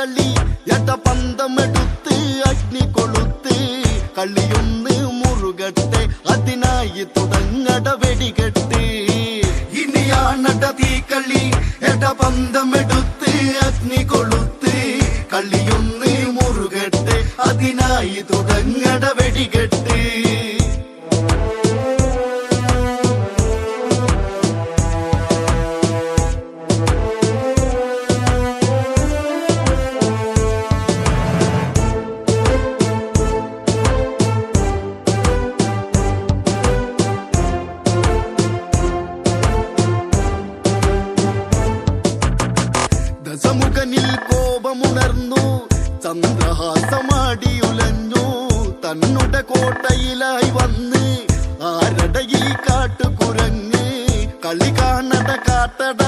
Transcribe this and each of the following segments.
തീക്കളി എട പന്തമെടുത്ത് അഗ്നി കൊളുത്ത് കളിയൊന്ന് മുറുകട്ടെ അതിനായി തുടങ്ങട വെടികെട്ട് ഇനിയാണട തീക്കളി എട പന്തമെടുത്ത് അഗ്നി കൊളുത്ത് കളിയൊന്ന് മുറുകട്ടെ അതിനായി തുടങ്ങട വെടികെട്ട് ദശമുഖനിൽ കോപമുണർന്നു ചന്ദ്രഹാസമാടിയുലഞ്ഞു തന്നുടെ കോട്ടയിലായി വന്ന് ആരടയിൽ കാട്ടുകുരങ്ങ് കളി കാണട കാട്ടട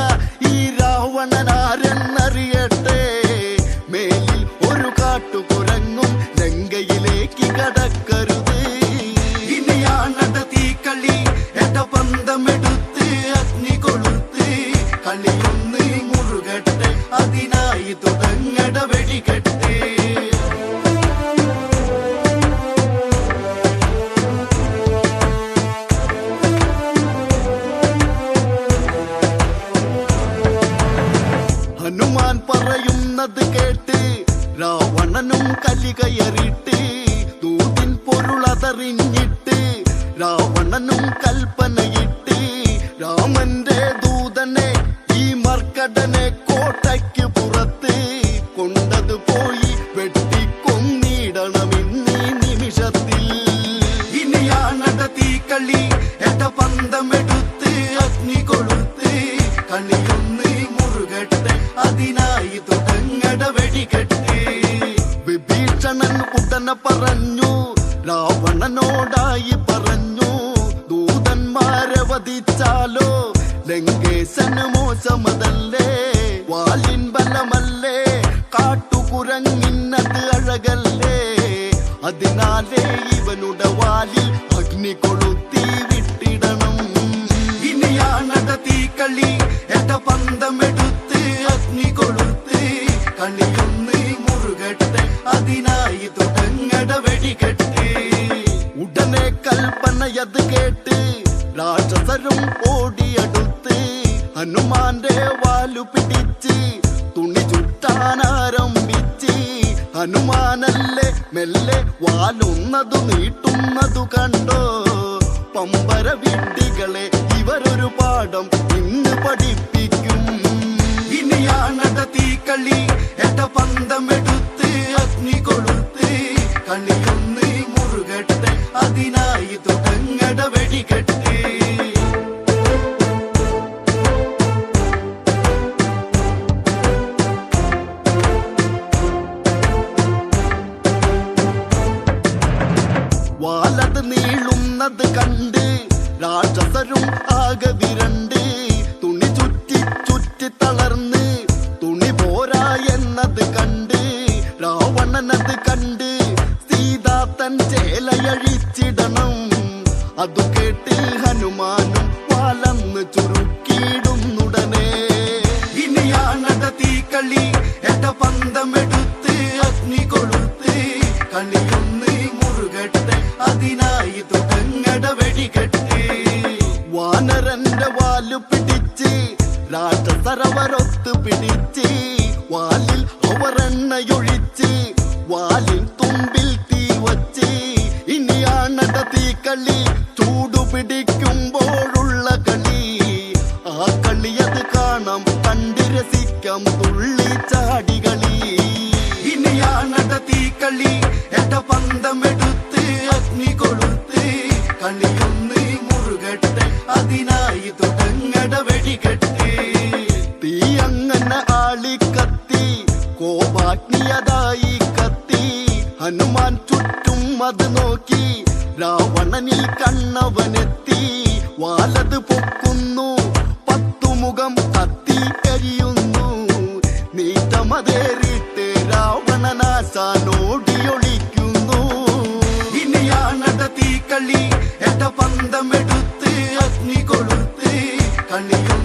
ഈ രാവണനാരെന്നറിയട്ടെ മേലിൽ ഒരു കാട്ടുകുരങ്ങും ലങ്കയിലേക്ക് കടക്കരുത് ഇനിയാണട തീക്കളി എട പന്തമെടുത്ത് അഗ്നി കൊളുത്ത് കളിയൊന്ന് മുറുകട്ടെ അതിനായി തുടങ്ങട വെടികെട്ട് ഹനുമാൻ പറയുന്നത് കേട്ട് രാവണനും കലി കയറിട്ട് ദൂതിൻ പൊരുളതറിഞ്ഞിട്ട് രാവണനും കൽപ്പനയിട്ട് രാമന്റെ ദൂതനെ ഈ മർക്കടനെ കോട്ടയ്ക്ക് പുറത്ത് കൊണ്ടത് പോയി വെട്ടിക്കൊന്നിടണമെന്നീ നിമിഷത്തിൽ ഇനിയാണട തീക്കളി എട പന്തമെടുത്ത് അഗ്നി കൊളുത്ത് കളിയൊന്ന് മുറുകട്ടെ അതിനായി തുടങ്ങട വെടികെട്ട് വിഭീഷണൻ ഉടനെ പറഞ്ഞു രാവണനോടായി പറഞ്ഞു ദൂതന്മാരെ വധിച്ചാലോ ലങ്കേശന് മോശമതല്ലേ വാലിൻ ബലമല്ലേ കാട്ടുകുരങ്ങിന്നത് അഴകല്ലേ അതിനാലേ ഇവനുടെ വാലിൽ അഗ്നി കൊളുത്തി വിട്ടിടണം ഇനിയാണട തീക്കളി എട പന്തമെടുത്ത് അഗ്നി കൊളുത്ത് കളിയൊന്ന് മുറുകട്ടെ അതിനായി തുടങ്ങട വെടികെട്ട് ഉടനെ കൽപ്പനയത് കേട്ട് രാക്ഷസരും ഓടിയടുത്ത് ഹനുമാന്റെ വാലു പിടിച്ച് തുണി ചുറ്റാനാരംഭിച്ച് ഹനുമാനല്ലേ മെല്ലെ വാലൊന്നതു നീട്ടുന്നതു കണ്ടോ പമ്പര വിഡ്ഢികളെ ഇവരൊരു പാഠം ഇന്ന് പഠിപ്പിക്കും ഇനിയാണട തീക്കളി എട പന്തമെടുത്ത് അഗ്നി കൊളുത്ത് കളിയൊന്ന് മുറുകട്ടെ അതിനായി തുടങ്ങട വെടികെട്ട് വാലത് നീളുന്നത് കണ്ട് രാക്ഷസരും ആകെ വിരണ്ട് തുണി ചുറ്റി ചുറ്റി തളർന്ന് തുണി പോരാ എന്നത് കണ്ട് രാവണനത് കണ്ട് സീതാ തൻ ചേലയഴിച്ചിടണം അതു കേട്ട് ഹനുമാനും വാലന്ന് ചുരുക്കിയിടുന്നുടനെ ഇനിയാണട തീക്കളി എട പന്തമെടുത്ത് അഗ്നി കൊളുത്ത് കളിയൊന്ന് മുറുകട്ടെ അതിനായി തുടങ്ങട വെടികെട്ട് വാനരന്റെ വാലു പിടിച്ച് രാക്ഷസരവരൊത്ത് പിടിച്ച് വാലിൽ അവരെണ്ണയൊഴിച്ച് വാലിൽ തുമ്പിൽ തീ വച്ച് ഇനിയാണട തീക്കളി ചൂടുപിടിക്കുമ്പോഴുള്ള കളി ആ കളിയത് കാണാം കണ്ട് രസിക്കാം തുള്ളി ചാടികളി ഇനിയാണട തീക്കളി എട പന്തമെടുത്ത് അഗ്നി കൊളുത്ത് കളിയൊന്ന് മുറുകട്ടെ അതിനായി തുടങ്ങട വെടികെട്ട് തീ അങ്ങനെ ആളിക്കത്തി കോപാഗ്നിയതായി കത്തി ഹനുമാൻ ചുറ്റും അത് നോക്കി രാവണനിൽ കണ്ണവനെത്തി വാലത് പൊക്കുന്നു പത്തുമുഖം കത്തി കരിയുന്നു നീറ്റമതേറിട്ട് രാവണനാശാനോടിയൊളിക്കുന്നു ഇനിയാണട തീക്കളി എട പന്തമെടുത്ത് അഗ്നി കൊളുത്ത് കളിയും